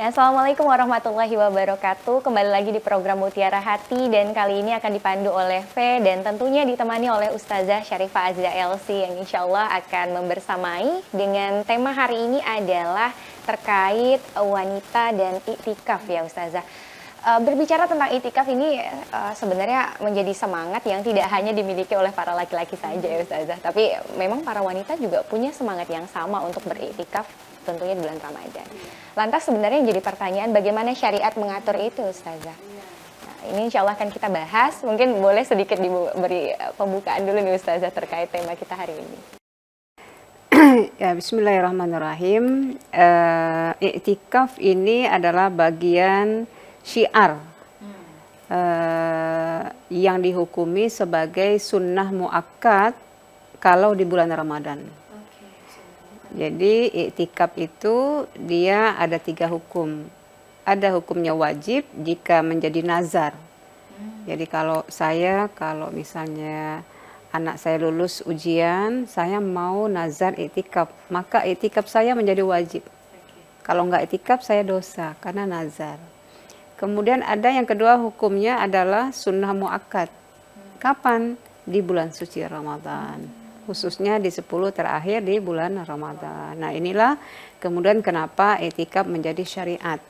Ya, Assalamualaikum warahmatullahi wabarakatuh. Kembali lagi di program Mutiara Hati dan kali ini akan dipandu oleh V dan tentunya ditemani oleh Ustazah Syarifah Azza LC yang insya Allah akan membersamai dengan tema hari ini adalah terkait wanita dan iktikaf ya Ustazah. Berbicara tentang itikaf ini sebenarnya menjadi semangat yang tidak hanya dimiliki oleh para laki-laki saja ya Ustazah, tapi memang para wanita juga punya semangat yang sama untuk beritikaf tentunya di bulan Ramadan. Lantas sebenarnya yang jadi pertanyaan bagaimana syariat mengatur itu Ustazah? Nah, ini insya Allah akan kita bahas, mungkin boleh sedikit diberi pembukaan dulu nih Ustazah terkait tema kita hari ini. Ya, bismillahirrahmanirrahim. Iktikaf ini adalah bagian syiar yang dihukumi sebagai sunnah muakkad kalau di bulan Ramadan. Jadi iktikaf itu dia ada 3 hukum. Ada hukumnya wajib jika menjadi nazar. Jadi kalau misalnya anak saya lulus ujian, saya mau nazar iktikaf, maka iktikaf saya menjadi wajib. Kalau nggak iktikaf saya dosa karena nazar. Kemudian ada yang kedua hukumnya adalah sunnah muakkad. Kapan? Di bulan suci Ramadan. Khususnya di 10 terakhir di bulan Ramadan. Nah inilah kemudian kenapa iktikaf menjadi syariat.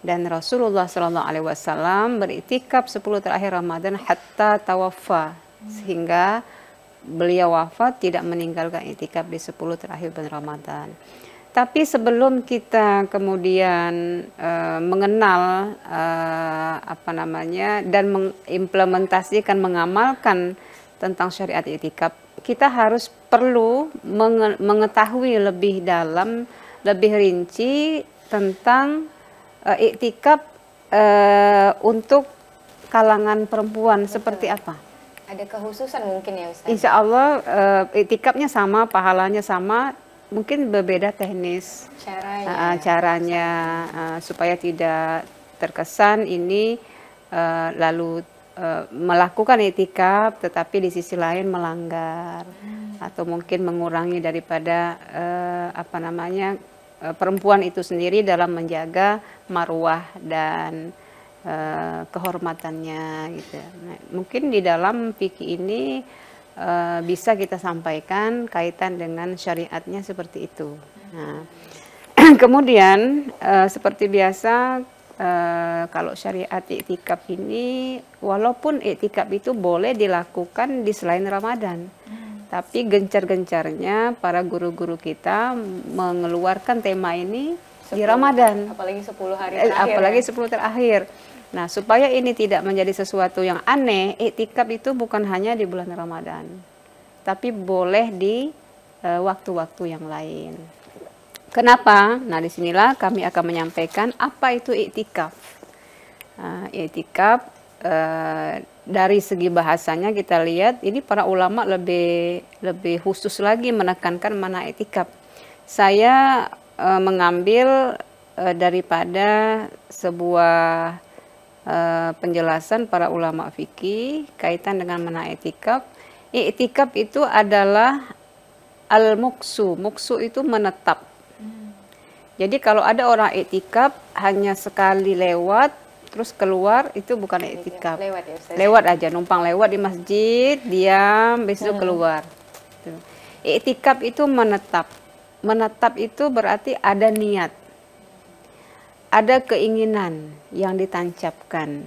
Dan Rasulullah SAW beriktikaf 10 terakhir Ramadan hatta tawaffa. Sehingga beliau wafat tidak meninggalkan iktikaf di 10 terakhir bulan Ramadan. Tapi sebelum kita kemudian mengenal dan mengimplementasikan, mengamalkan tentang syariat iktikaf, kita harus perlu mengetahui lebih dalam, lebih rinci tentang iktikaf untuk kalangan perempuan. Betul. Seperti apa? Ada kekhususan mungkin ya Ustaz? Insya Allah iktikafnya sama, pahalanya sama, mungkin berbeda teknis caranya supaya tidak terkesan ini lalu melakukan iktikaf tetapi di sisi lain melanggar atau mungkin mengurangi daripada perempuan itu sendiri dalam menjaga marwah dan kehormatannya gitu. Nah, mungkin di dalam fikih ini bisa kita sampaikan kaitan dengan syariatnya seperti itu. Nah, kemudian seperti biasa kalau syariat iktikaf ini, walaupun iktikaf itu boleh dilakukan di selain Ramadan, tapi gencar-gencarnya para guru-guru kita mengeluarkan tema ini di Ramadan, apalagi 10 hari terakhir. Apalagi 10 terakhir. Nah, supaya ini tidak menjadi sesuatu yang aneh, iktikaf itu bukan hanya di bulan Ramadan, tapi boleh di waktu-waktu yang lain. Kenapa? Nah, disinilah kami akan menyampaikan apa itu iktikaf. Iktikaf dari segi bahasanya kita lihat, ini para ulama lebih khusus lagi menekankan mana iktikaf. Saya mengambil daripada sebuah penjelasan para ulama fikih kaitan dengan mana iktikaf. Iktikaf itu adalah al-muksu. Muksu itu menetap. Jadi kalau ada orang iktikaf hanya sekali lewat terus keluar, itu bukan iktikaf. Lewat ya Ustaz? Lewat aja, numpang lewat di masjid, diam, besok keluar. Iktikaf itu menetap. Menetap itu berarti ada niat, ada keinginan yang ditancapkan,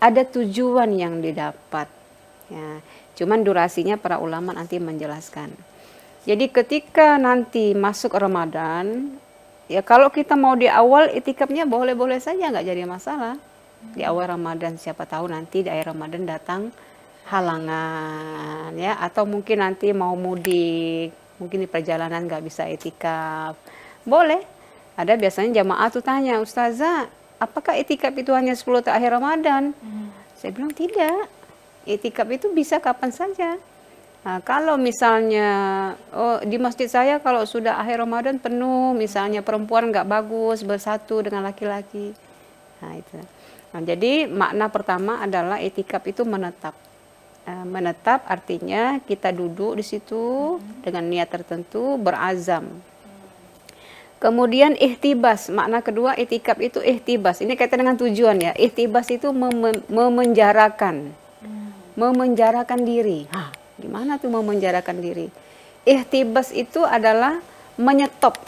ada tujuan yang didapat. Ya, cuman durasinya para ulama nanti menjelaskan. Jadi ketika nanti masuk Ramadan, ya kalau kita mau di awal iktikafnya boleh-boleh saja, nggak jadi masalah. Di awal Ramadan, siapa tahu nanti di akhir Ramadan datang halangan, ya, atau mungkin nanti mau mudik, mungkin di perjalanan nggak bisa iktikaf, boleh. Ada biasanya jamaah tuh tanya, Ustazah, apakah iktikaf itu hanya 10 terakhir Ramadan? Saya bilang tidak, iktikaf itu bisa kapan saja. Nah, kalau misalnya di masjid saya kalau sudah akhir Ramadan penuh, misalnya perempuan nggak bagus bersatu dengan laki-laki. Nah, itu. Nah, jadi makna pertama adalah iktikaf itu menetap. Menetap artinya kita duduk di situ dengan niat tertentu, berazam. Kemudian ihtibas, makna kedua itikaf itu ihtibas. Ini kaitan dengan tujuan ya. Ihtibas itu memenjarakan, memenjarakan diri. Gimana tuh memenjarakan diri? Ihtibas itu adalah menyetop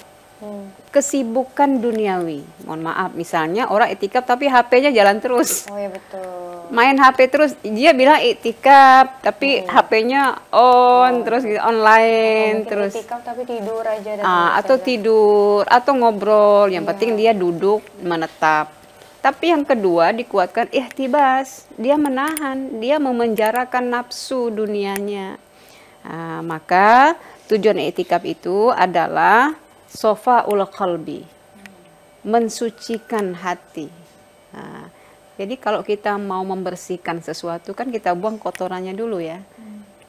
kesibukan duniawi. Mohon maaf, misalnya orang itikaf tapi HP-nya jalan terus. Oh ya betul. Main HP terus, dia bilang itikaf tapi HP-nya on terus gitu, online terus. Itikaf tapi tidur aja dan Atau tidur atau ngobrol, yang penting dia duduk menetap. Tapi yang kedua dikuatkan ihtibas, dia menahan, dia memenjarakan nafsu dunianya. Maka tujuan itikaf itu adalah sofaul qalbi, mensucikan hati. Jadi kalau kita mau membersihkan sesuatu kan kita buang kotorannya dulu ya.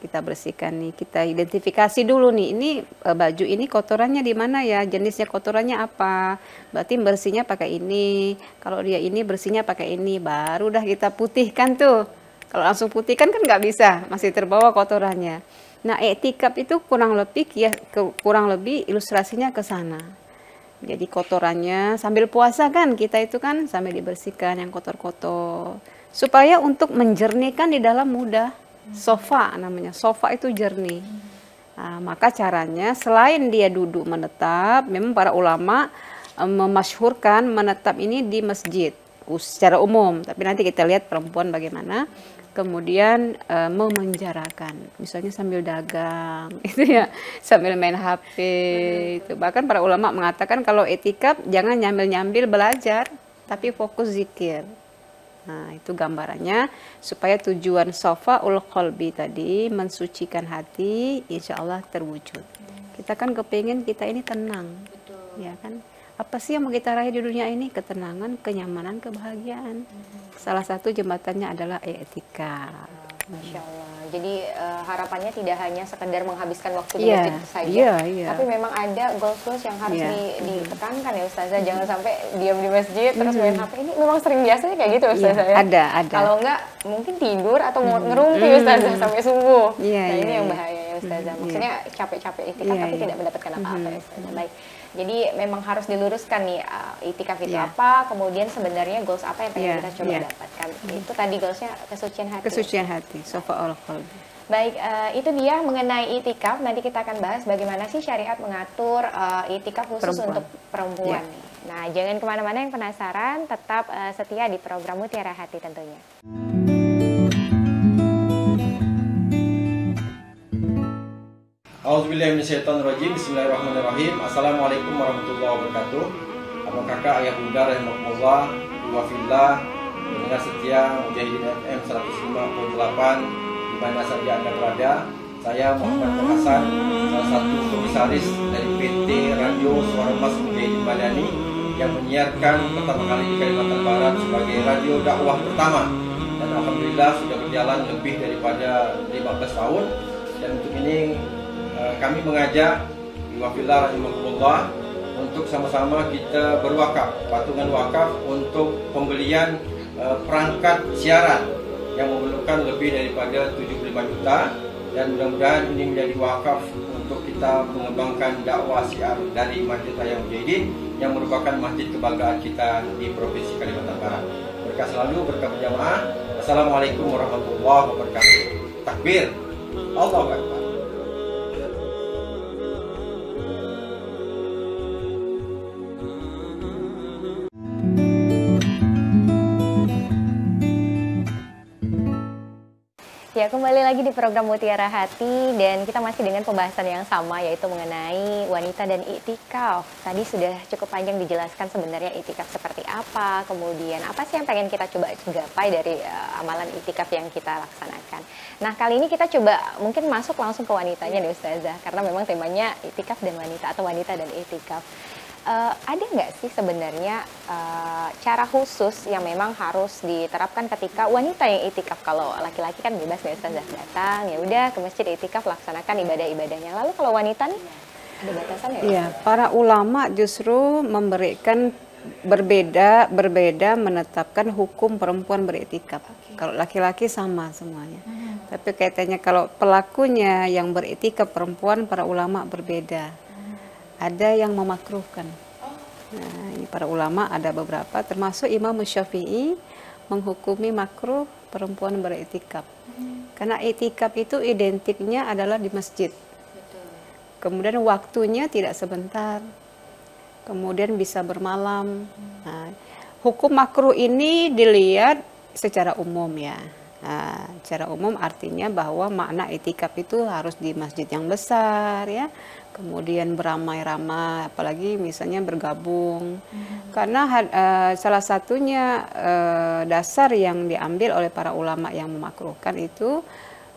Kita bersihkan nih, kita identifikasi dulu nih, ini baju ini kotorannya di mana ya, jenisnya kotorannya apa, berarti bersihnya pakai ini, kalau dia ini bersihnya pakai ini, baru dah kita putihkan tuh. Kalau langsung putihkan kan nggak bisa, masih terbawa kotorannya. Nah, i'tikaf itu kurang lebih ilustrasinya ke sana. Jadi kotorannya sambil puasa kan, kita itu kan sambil dibersihkan yang kotor-kotor, supaya untuk menjernihkan di dalam mudah. Sofa namanya, sofa itu jernih. Maka caranya selain dia duduk menetap, memang para ulama memasyhurkan menetap ini di masjid secara umum, tapi nanti kita lihat perempuan bagaimana. Kemudian memenjarakan, misalnya sambil dagang, itu ya, sambil main HP. Itu bahkan para ulama mengatakan kalau i'tikaf jangan nyambil-nyambil belajar, tapi fokus zikir. Nah, itu gambarannya supaya tujuan sofaul qalbi tadi, mensucikan hati, insya Allah terwujud. Kita kan kepingin kita ini tenang, ya kan? Apa sih yang mau kita raih di dunia ini? Ketenangan, kenyamanan, kebahagiaan. Salah satu jembatannya adalah i'tikaf. Masya Allah. Jadi harapannya tidak hanya sekedar menghabiskan waktu di masjid saja, tapi memang ada goals yang harus ditekankan ya Ustazah. Jangan sampai diam di masjid terus main HP. Ini memang sering biasanya kayak gitu Ustazah ya. Ada. Kalau enggak mungkin tidur atau ngerumpi Ustazah sampai subuh. Ini yang bahaya ya Ustazah. Maksudnya capek-capek i'tikaf tapi tidak mendapatkan apa-apa ya Ustazah. Baik. Jadi memang harus diluruskan nih i'tikaf itu apa, kemudian sebenarnya goals apa yang pengen kita coba dapatkan. Itu tadi goalsnya kesucian hati. Kesucian hati, sofaul qalbi. Baik, itu dia mengenai i'tikaf. Nanti kita akan bahas bagaimana sih syariat mengatur i'tikaf khusus untuk perempuan. Nah, jangan kemana-mana yang penasaran, tetap setia di program Mutiara Hati tentunya. Auzubillahiminasyaitonirrajim. Bismillahirrahmanirrahim. Assalamualaikum warahmatullahi wabarakatuh. Abang kakak, ayah bunda, rahimahumullah, wa fillah, pendengar setia Mujahidin FM 105.8 di mana saja Anda berada. Saya Muhammad Hasan, salah satu komisaris dari PT Radio Suara Emas Mujahidin Madani yang menyiarkan pertama kali di Kalimantan Barat sebagai radio dakwah pertama. Dan alhamdulillah sudah berjalan lebih daripada 15 tahun. Dan untuk ini kami mengajak wafillah rahimahullah untuk sama-sama kita berwakaf, patungan wakaf untuk pembelian perangkat siaran yang memerlukan lebih daripada 75 juta, dan mudah-mudahan ini menjadi wakaf untuk kita mengembangkan dakwah syiar dari Masjid Raya Mujahidin yang merupakan masjid kebanggaan kita di Provinsi Kalimantan Barat. Berkah selalu, berkah berjamaah. Assalamualaikum warahmatullahi wabarakatuh. Takbir, Allahu Akbar. Ya, kembali lagi di program Mutiara Hati dan kita masih dengan pembahasan yang sama, yaitu mengenai wanita dan i'tikaf. Tadi sudah cukup panjang dijelaskan sebenarnya i'tikaf seperti apa, kemudian apa sih yang pengen kita coba gapai dari amalan i'tikaf yang kita laksanakan. Nah, kali ini kita coba mungkin masuk langsung ke wanitanya nih Ustazah, karena memang temanya i'tikaf dan wanita atau wanita dan i'tikaf. Ada nggak sih sebenarnya cara khusus yang memang harus diterapkan ketika wanita yang i'tikaf? Kalau laki-laki kan bebas nih Ustazah, datang ya udah ke masjid i'tikaf, laksanakan ibadah-ibadahnya. Lalu kalau wanita nih ada batasan ya? Iya, para ulama justru memberikan berbeda menetapkan hukum perempuan beriktikaf. Kalau laki-laki sama semuanya. Tapi kaitannya kalau pelakunya yang beriktikaf perempuan, para ulama berbeda. Ada yang memakruhkan. Nah, ini para ulama ada beberapa, termasuk Imam Syafi'i menghukumi makruh perempuan beriktikaf. Karena iktikaf itu identiknya adalah di masjid. Kemudian waktunya tidak sebentar. Kemudian bisa bermalam. Nah, hukum makruh ini dilihat secara umum ya. Nah, secara umum artinya bahwa makna iktikaf itu harus di masjid yang besar ya. Kemudian beramai-ramai, apalagi misalnya bergabung. Karena salah satunya dasar yang diambil oleh para ulama yang memakruhkan itu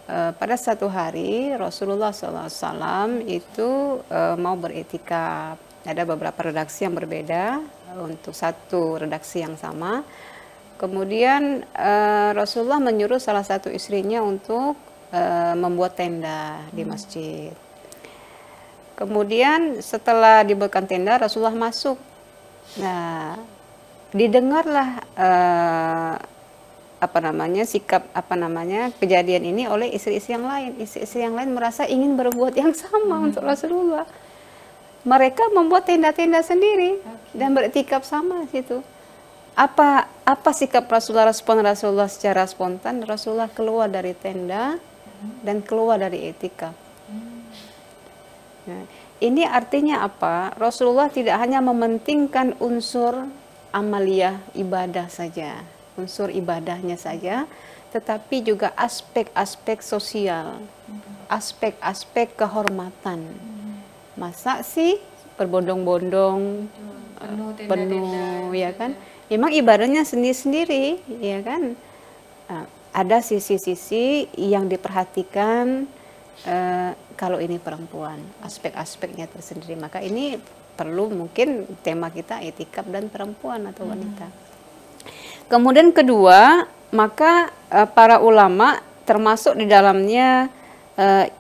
pada satu hari Rasulullah SAW itu mau beriktikaf. Ada beberapa redaksi yang berbeda untuk satu redaksi yang sama. Kemudian Rasulullah menyuruh salah satu istrinya untuk membuat tenda di masjid. Kemudian setelah dibuatkan tenda, Rasulullah masuk. Nah, didengarlah sikap kejadian ini oleh istri-istri yang lain. Istri-istri yang lain merasa ingin berbuat yang sama untuk Rasulullah. Mereka membuat tenda-tenda sendiri dan beriktikaf sama situ. Apa sikap Rasulullah, respon Rasulullah secara spontan? Rasulullah keluar dari tenda dan keluar dari iktikaf. Nah, ini artinya apa? Rasulullah tidak hanya mementingkan unsur amaliyah ibadah saja, unsur ibadahnya saja, tetapi juga aspek-aspek sosial, aspek-aspek kehormatan. Masa sih berbondong-bondong penuh ya kan? Memang ibadahnya sendiri-sendiri ya kan? Ada sisi-sisi yang diperhatikan kalau ini perempuan, aspek-aspeknya tersendiri. Maka ini perlu, mungkin tema kita iktikaf dan perempuan atau wanita. Kemudian kedua, maka para ulama termasuk di dalamnya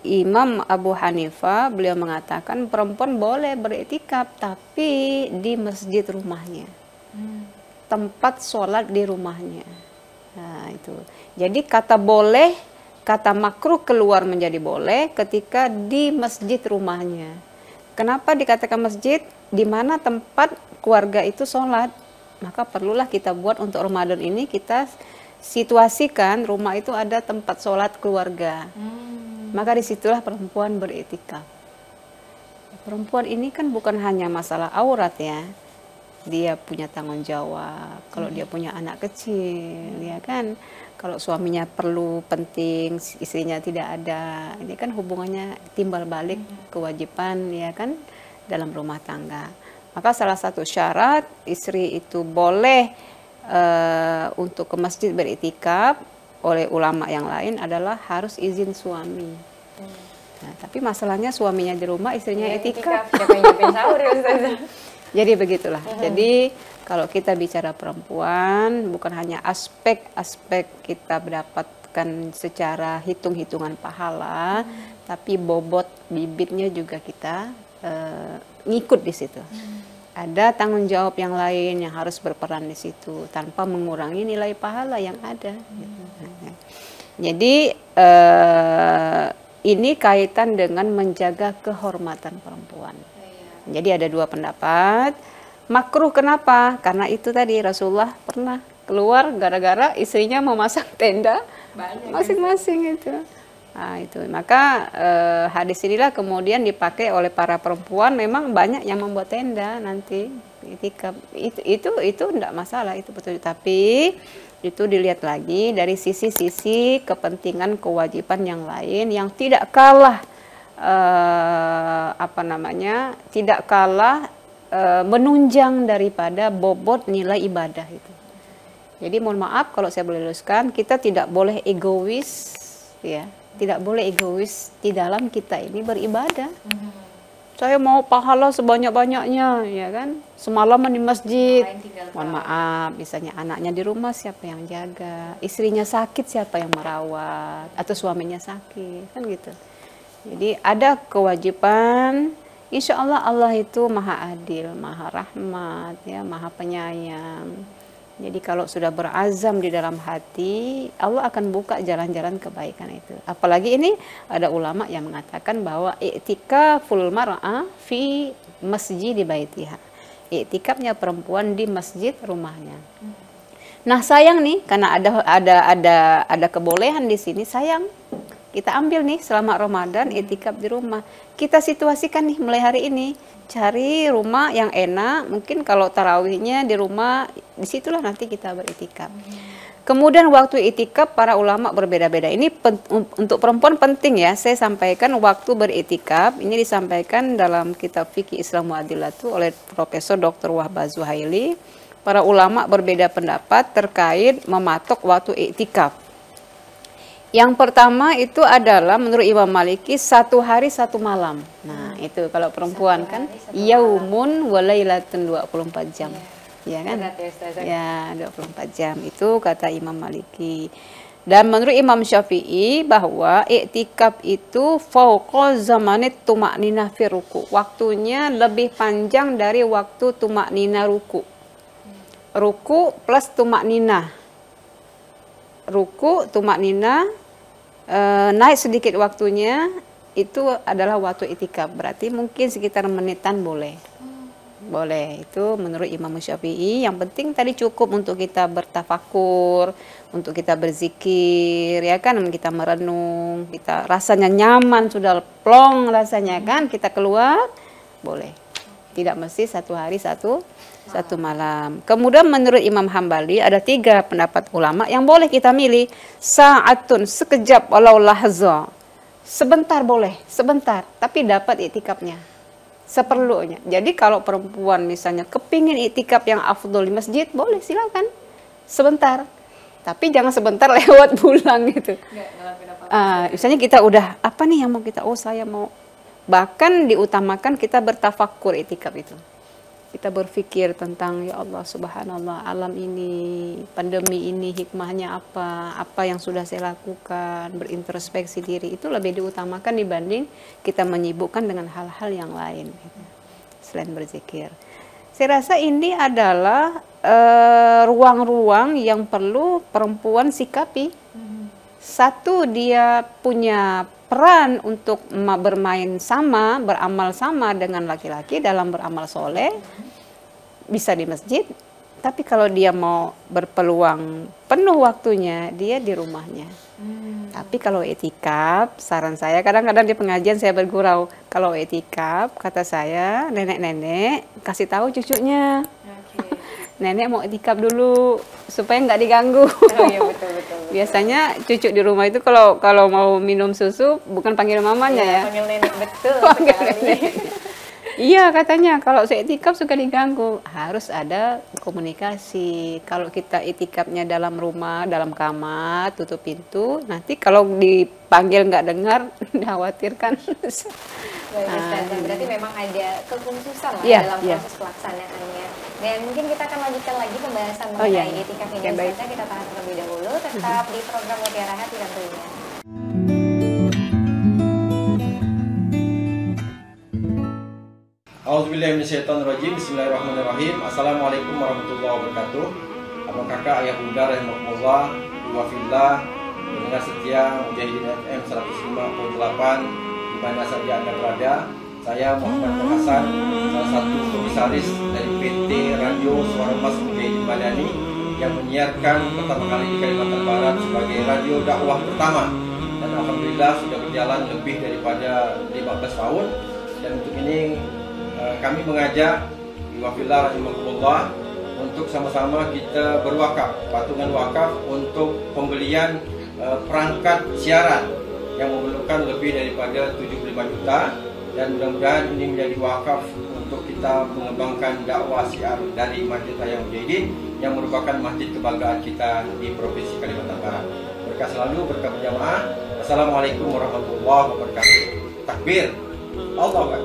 Imam Abu Hanifah, beliau mengatakan perempuan boleh beriktikaf tapi di masjid rumahnya, tempat sholat di rumahnya. Nah itu, jadi kata boleh, kata makruh keluar menjadi boleh ketika di masjid rumahnya. Kenapa dikatakan masjid? Di mana tempat keluarga itu sholat. Maka perlulah kita buat untuk Ramadan ini, kita situasikan rumah itu ada tempat sholat keluarga. Maka disitulah perempuan beriktikaf. Perempuan ini kan bukan hanya masalah aurat ya. Dia punya tanggung jawab. Kalau dia punya anak kecil, ya kan. Kalau suaminya perlu penting, istrinya tidak ada, ini kan hubungannya timbal balik kewajiban ya kan dalam rumah tangga. Maka salah satu syarat istri itu boleh untuk ke masjid beriktikaf oleh ulama yang lain adalah harus izin suami. Nah, tapi masalahnya suaminya di rumah, istrinya iktikaf. Jadi begitulah. Jadi kalau kita bicara perempuan, bukan hanya aspek-aspek kita mendapatkan secara hitung-hitungan pahala, tapi bobot bibitnya juga kita ngikut di situ. Ada tanggung jawab yang lain yang harus berperan di situ tanpa mengurangi nilai pahala yang ada. Jadi ini kaitan dengan menjaga kehormatan perempuan. Jadi ada dua pendapat. Makruh kenapa? Karena itu tadi Rasulullah pernah keluar gara-gara istrinya memasang tenda masing-masing itu. Nah, itu. Maka hadis inilah kemudian dipakai oleh para perempuan. Memang banyak yang membuat tenda nanti iktikaf. Itu enggak masalah, itu betul. Tapi itu dilihat lagi dari sisi-sisi kepentingan kewajiban yang lain yang tidak kalah tidak kalah menunjang daripada bobot nilai ibadah itu. Jadi mohon maaf kalau saya boleh luruskan, kita tidak boleh egois ya, tidak boleh egois di dalam kita ini beribadah. Saya mau pahala sebanyak-banyaknya ya kan, semalaman di masjid. Mohon maaf, misalnya anaknya di rumah siapa yang jaga, istrinya sakit siapa yang merawat, atau suaminya sakit, kan gitu. Jadi ada kewajiban. Insya Allah Allah itu maha adil, maha rahmat, ya, maha penyayang. Jadi kalau sudah berazam di dalam hati, Allah akan buka jalan-jalan kebaikan itu. Apalagi ini ada ulama yang mengatakan bahwa i'tikaful mar'ah fi masjid baitiha. iktikafnya perempuan di masjid rumahnya. Nah sayang nih, karena ada kebolehan di sini, sayang kita ambil nih selama Ramadan iktikaf di rumah. Kita situasikan nih mulai hari ini, cari rumah yang enak. Mungkin kalau tarawihnya di rumah, disitulah nanti kita beriktikaf. Kemudian waktu iktikaf para ulama berbeda-beda. Ini untuk perempuan penting ya, saya sampaikan waktu beriktikaf. Ini disampaikan dalam kitab Fikih Islam Mu'adilatu oleh Profesor Dr. Wahbah Zuhaili. Para ulama berbeda pendapat terkait mematok waktu iktikaf. Yang pertama itu adalah menurut Imam Maliki 1 hari 1 malam. Nah itu kalau perempuan kan yaumun wa lailatun 24 jam. Ya kan? Ya 24 jam itu kata Imam Maliki. Dan menurut Imam Syafi'i bahwa iktikaf itu fauqa zamanit tumakninah fi ruku. Waktunya lebih panjang dari waktu tumakninah ruku. Ruku plus tumakninah. Ruku, tumakninah, naik sedikit waktunya, itu adalah waktu iktikaf. Berarti mungkin sekitar menitan boleh. Boleh, itu menurut Imam Syafi'i. Yang penting tadi cukup untuk kita bertafakur, untuk kita berzikir, ya kan, kita merenung, kita rasanya nyaman, sudah plong rasanya kan, kita keluar, boleh. Tidak mesti 1 hari 1 malam. Kemudian menurut Imam Hambali ada 3 pendapat ulama yang boleh kita milih. Sa'atun, sekejap walau lahza. Sebentar boleh, sebentar, tapi dapat iktikafnya. Seperlunya. Jadi kalau perempuan misalnya kepingin iktikaf yang afdol di masjid, boleh silakan. Sebentar. Tapi jangan sebentar lewat pulang gitu. Misalnya kita udah, apa nih yang mau kita, oh saya mau. Bahkan diutamakan kita bertafakur iktikaf itu. Kita berpikir tentang ya Allah subhanallah, alam ini, pandemi ini hikmahnya apa yang sudah saya lakukan, berintrospeksi diri itu lebih diutamakan dibanding kita menyibukkan dengan hal-hal yang lain gitu. Selain berzikir. Saya rasa ini adalah ruang-ruang yang perlu perempuan sikapi. Satu, dia punya peran untuk bermain sama, beramal sama dengan laki-laki dalam beramal soleh, bisa di masjid. Tapi kalau dia mau berpeluang penuh waktunya, dia di rumahnya. Tapi kalau iktikaf, saran saya, kadang-kadang di pengajian saya bergurau, kalau iktikaf, kata saya, nenek-nenek kasih tahu cucunya. Nenek mau iktikaf dulu supaya nggak diganggu. Oh, iya, betul. Biasanya cucu di rumah itu kalau mau minum susu bukan panggil mamanya ya. Panggil nenek, betul. Panggil nenek. Iya katanya kalau saya iktikaf suka diganggu. Harus ada komunikasi. Kalau kita iktikafnya dalam rumah, dalam kamar, tutup pintu, nanti kalau dipanggil nggak dengar, dikhawatirkan. Berarti memang ada kekhususan lah dalam proses pelaksanaannya. Dan mungkin kita akan lanjutkan lagi pembahasan mengenai iktikaf ini. Ustazah, kita tahan terlebih dahulu. Tetap di program Mutiara Hati tentunya. Auzubillahiminasyaitonirrajim. Bismillahirrahmanirrahim. Assalamualaikum warahmatullahi wabarakatuh. Abang kakak, ayah bunda, rahimakumullah, wa fillah, pendengar setia Mujahidin FM 105.8 di mana saja Anda berada. Saya Muhammad Hasan, salah satu komisaris dari PT Radio Suara Emas Mujahidin Madani yang menyiarkan pertama kali di Kalimantan Barat sebagai radio dakwah pertama. Dan alhamdulillah sudah berjalan lebih daripada 15 tahun. Dan untuk ini kami mengajak wafillah rahimakumullah untuk sama-sama kita berwakaf, patungan wakaf untuk pembelian perangkat siaran yang memerlukan lebih daripada 75 juta. Dan mudah-mudahan ini menjadi wakaf untuk kita mengembangkan dakwah syiar dari Masjid Raya Mujahidin yang merupakan masjid kebanggaan kita di Provinsi Kalimantan Barat. Berkah selalu, berkah berjamaah. Assalamualaikum warahmatullahi wabarakatuh. Takbir, Allahu Akbar.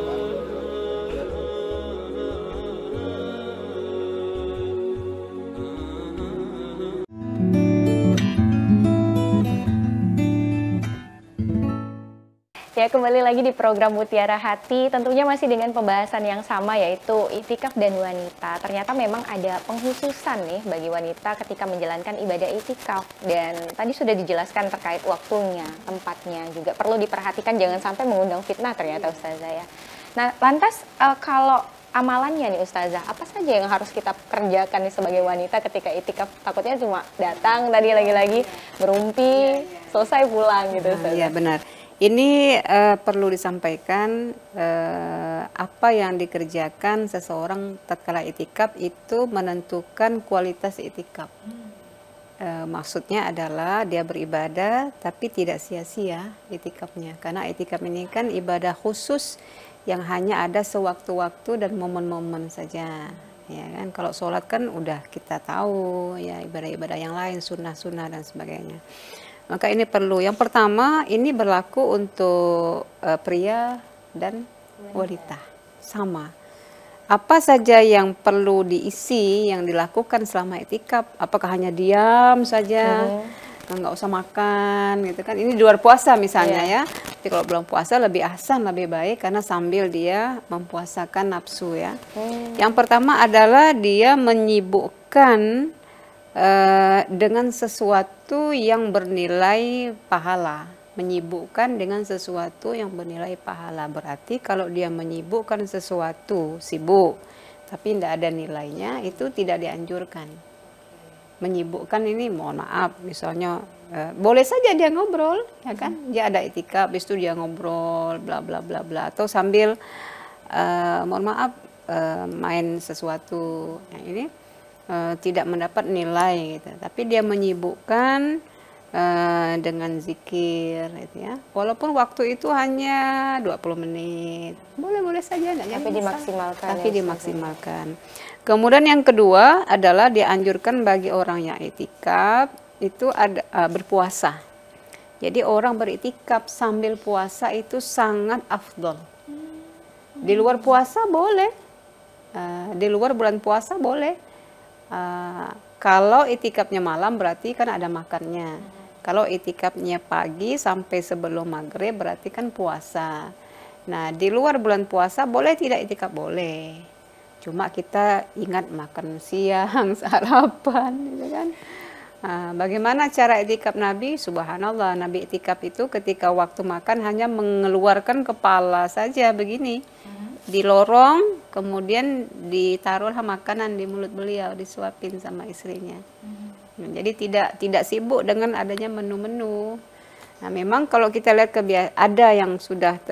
Ya, kembali lagi di program Mutiara Hati, tentunya masih dengan pembahasan yang sama yaitu iktikaf dan wanita. Ternyata memang ada penghususan nih bagi wanita ketika menjalankan ibadah iktikaf. Dan tadi sudah dijelaskan terkait waktunya, tempatnya, juga perlu diperhatikan jangan sampai mengundang fitnah ternyata Ustazah ya. Nah, lantas kalau amalannya nih Ustazah, apa saja yang harus kita kerjakan nih sebagai wanita ketika itikaf? Takutnya cuma datang tadi lagi-lagi berumpi, selesai pulang gitu Ustazah. Iya benar. Ini perlu disampaikan apa yang dikerjakan seseorang tatkala itikaf itu menentukan kualitas itikaf. Maksudnya adalah dia beribadah tapi tidak sia-sia itikafnya, karena itikaf ini kan ibadah khusus yang hanya ada sewaktu-waktu dan momen-momen saja, ya kan. Kalau sholat kan udah kita tahu ya, ibadah-ibadah yang lain, sunnah-sunnah dan sebagainya. Maka ini perlu, yang pertama ini berlaku untuk pria dan wanita sama. Apa saja yang perlu diisi, yang dilakukan selama itikaf? Apakah hanya diam saja, nggak usah makan gitu kan? Ini di luar puasa misalnya ya. Tapi kalau belum puasa lebih ahsan, lebih baik karena sambil dia mempuasakan nafsu ya. Yang pertama adalah dia menyibukkan dengan sesuatu yang bernilai pahala. Menyibukkan dengan sesuatu yang bernilai pahala, berarti kalau dia menyibukkan sesuatu sibuk tapi tidak ada nilainya, itu tidak dianjurkan. Menyibukkan ini mohon maaf, misalnya boleh saja dia ngobrol ya kan, dia ada itikaf habis itu dia ngobrol bla bla bla bla, atau sambil mohon maaf main sesuatu yang ini tidak mendapat nilai gitu. Tapi dia menyibukkan dengan zikir gitu ya. Walaupun waktu itu hanya 20 menit. Boleh-boleh saja tapi dimaksimalkan. Tapi dimaksimalkan. Kemudian yang kedua adalah dianjurkan bagi orang yang itikaf itu ada berpuasa. Jadi orang beritikaf sambil puasa itu sangat afdol. Di luar puasa boleh. Di luar bulan puasa boleh. Kalau itikafnya malam berarti kan ada makannya. Kalau itikafnya pagi sampai sebelum maghrib berarti kan puasa. Nah di luar bulan puasa boleh tidak itikaf? Boleh. Cuma kita ingat makan siang, sarapan gitu kan. Bagaimana cara itikaf Nabi? Subhanallah, Nabi itikaf itu ketika waktu makan hanya mengeluarkan kepala saja begini. Di lorong, kemudian ditaruhlah makanan di mulut beliau, disuapin sama istrinya. Jadi tidak sibuk dengan adanya menu-menu. Nah, memang kalau kita lihat ada yang sudah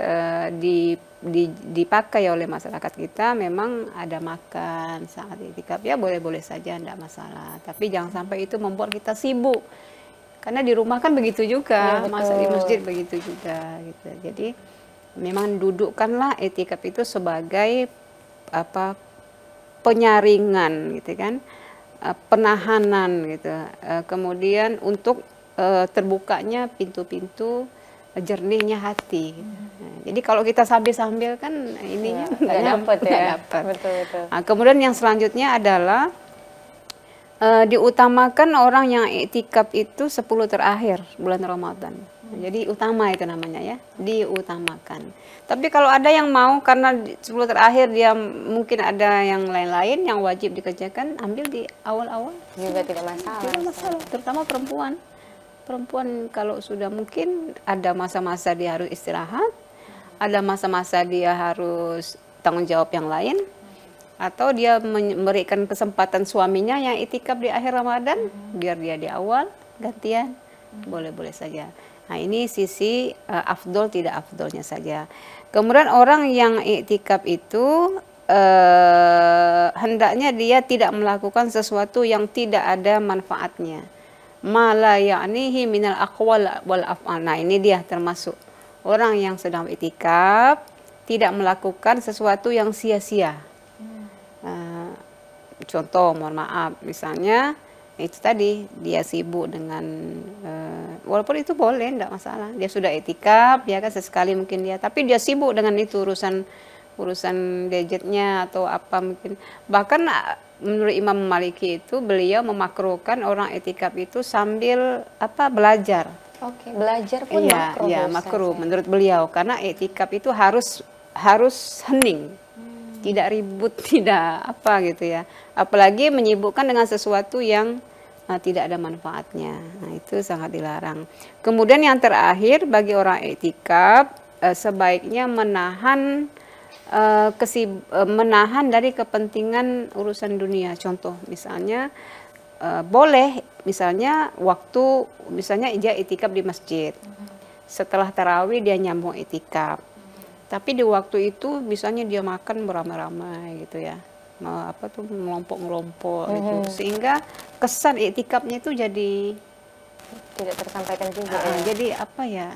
dipakai oleh masyarakat kita, memang ada makan saat itikaf ya, boleh-boleh saja, tidak masalah. Tapi jangan sampai itu membuat kita sibuk. Karena di rumah kan begitu juga, masa di masjid begitu juga gitu. Jadi memang dudukkanlah itikaf itu sebagai penyaringan gitu kan, penahanan gitu, kemudian untuk terbukanya pintu-pintu jernihnya hati. Jadi kalau kita sambil-sambil kan ininya nggak dapat ya. Betul. Nah, kemudian yang selanjutnya adalah diutamakan orang yang iktikaf itu 10 terakhir bulan Ramadan. Jadi utama itu namanya ya, diutamakan. Tapi kalau ada yang mau karena 10 terakhir dia mungkin ada yang lain-lain yang wajib dikerjakan, ambil di awal-awal juga tidak masalah. Tidak masalah, terutama perempuan. Perempuan kalau sudah mungkin ada masa-masa dia harus istirahat, ada masa-masa dia harus tanggung jawab yang lain, atau dia memberikan kesempatan suaminya yang itikaf di akhir Ramadan, biar dia di awal gantian, boleh-boleh saja. Nah ini sisi afdol tidak afdolnya saja. Kemudian orang yang iktikaf itu hendaknya dia tidak melakukan sesuatu yang tidak ada manfaatnya. Mala ya'nihi minal aqwal wal af'al. Nah ini dia termasuk orang yang sedang iktikaf tidak melakukan sesuatu yang sia-sia. Contoh, mohon maaf, misalnya itu tadi dia sibuk dengan walaupun itu boleh, tidak masalah, dia sudah iktikaf ya kan, sesekali mungkin dia, tapi dia sibuk dengan itu urusan gadgetnya atau apa mungkin. Bahkan menurut Imam Maliki itu beliau memakruhkan orang iktikaf itu sambil belajar. Oke, belajar pun makruh. Iya, makruh menurut beliau karena iktikaf itu harus hening. Tidak ribut, tidak apa gitu ya. Apalagi menyibukkan dengan sesuatu yang tidak ada manfaatnya. Nah, itu sangat dilarang. Kemudian yang terakhir bagi orang iktikaf sebaiknya menahan menahan dari kepentingan urusan dunia. Contoh misalnya boleh misalnya misalnya dia itikaf di masjid. Setelah tarawih dia nyambung itikaf. Tapi di waktu itu misalnya dia makan beramai-ramai gitu ya. Ngelompok-ngelompok gitu. Sehingga kesan iktikafnya itu jadi tidak tersampaikan juga. Jadi apa ya?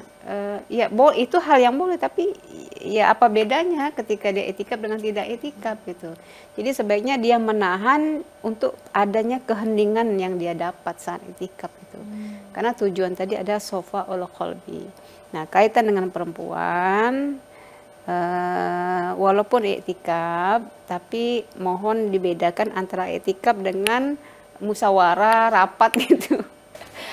Ya itu hal yang boleh, tapi ya apa bedanya ketika dia itikaf dengan tidak itikaf gitu. Jadi sebaiknya dia menahan untuk adanya keheningan yang dia dapat saat itikaf itu. Karena tujuan tadi ada sofa ul qalbi. Nah, kaitan dengan perempuan, walaupun iktikaf, tapi mohon dibedakan antara iktikaf dengan musyawarah, rapat gitu.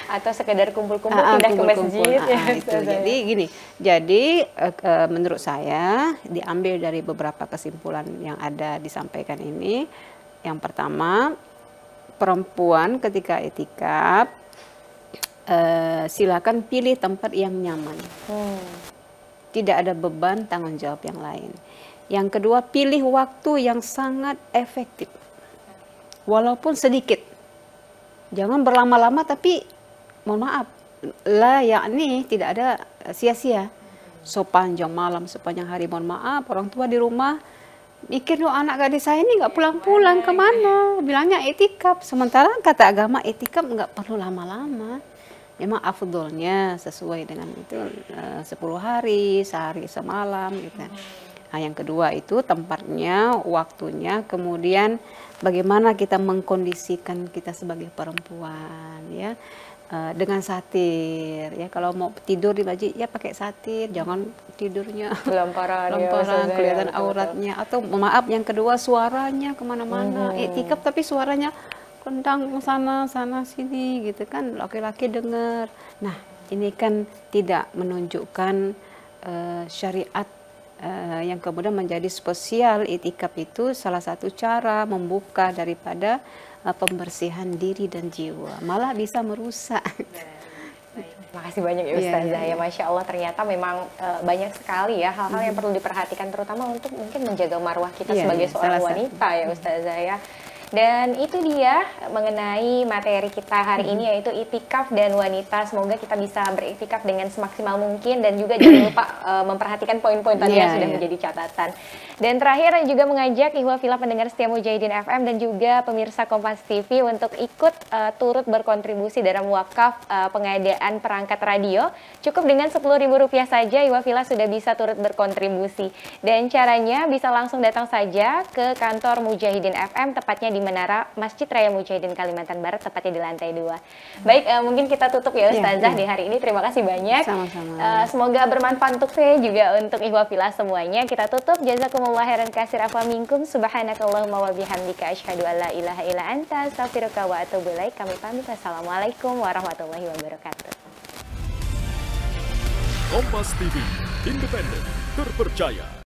Atau sekedar kumpul-kumpul pindah ke masjid. Itu. Jadi gini, jadi menurut saya diambil dari beberapa kesimpulan yang ada disampaikan ini. Yang pertama, perempuan ketika iktikaf silakan pilih tempat yang nyaman. Tidak ada beban tanggung jawab yang lain. Yang kedua, pilih waktu yang sangat efektif. Walaupun sedikit. Jangan berlama-lama tapi mohon maaf, yakni tidak ada sia-sia. Sepanjang malam, sepanjang hari, mohon maaf, orang tua di rumah mikir, anak gadis saya ini nggak pulang-pulang kemana? Bilangnya itikaf. Sementara kata agama itikaf nggak perlu lama-lama. Memang afdolnya sesuai dengan itu 10 hari, sehari semalam gitu. Nah, yang kedua itu tempatnya, waktunya, kemudian bagaimana kita mengkondisikan kita sebagai perempuan ya. Dengan satir ya, kalau mau tidur di masjid ya pakai satir, jangan tidurnya lamparan kelihatan auratnya. Atau maaf, yang kedua suaranya kemana-mana. Iktikaf tapi suaranya kendang sana sini gitu kan, laki-laki dengar. Nah, ini kan tidak menunjukkan syariat yang kemudian menjadi spesial. Iktikaf itu salah satu cara membuka daripada pembersihan diri dan jiwa, malah bisa merusak. Terima kasih banyak ya Ustazah. Ya, Masya Allah, ternyata memang banyak sekali ya hal-hal yang perlu diperhatikan, terutama untuk mungkin menjaga marwah kita sebagai seorang wanita ya Ustazah ya. Dan itu dia mengenai materi kita hari ini, yaitu itikaf dan wanita. Semoga kita bisa beriktikaf dengan semaksimal mungkin, dan juga jangan lupa memperhatikan poin-poin tadi yang sudah menjadi catatan. Dan terakhir juga mengajak Ikhwah Fillah pendengar setia Mujahidin FM dan juga pemirsa Kompas TV untuk ikut turut berkontribusi dalam wakaf pengadaan perangkat radio. Cukup dengan Rp10.000 saja Ikhwah Fillah sudah bisa turut berkontribusi. Dan caranya bisa langsung datang saja ke kantor Mujahidin FM, tepatnya di Menara Masjid Raya Mujahidin Kalimantan Barat, tepatnya di lantai 2. Baik, mungkin kita tutup ya Ustazah di hari ini. Terima kasih banyak. Sama-sama. Semoga bermanfaat untuk saya juga untuk Ikhwah Fillah semuanya. Kita tutup. Jazakumullah khairan katsir afa minkum. Subhanakallahumma wa bihamdika asyhadu an la ilaha illa anta astaghfiruka wa atubu ilaik. Kami pamit. Assalamualaikum warahmatullahi wabarakatuh. Kompas TV, independen, terpercaya.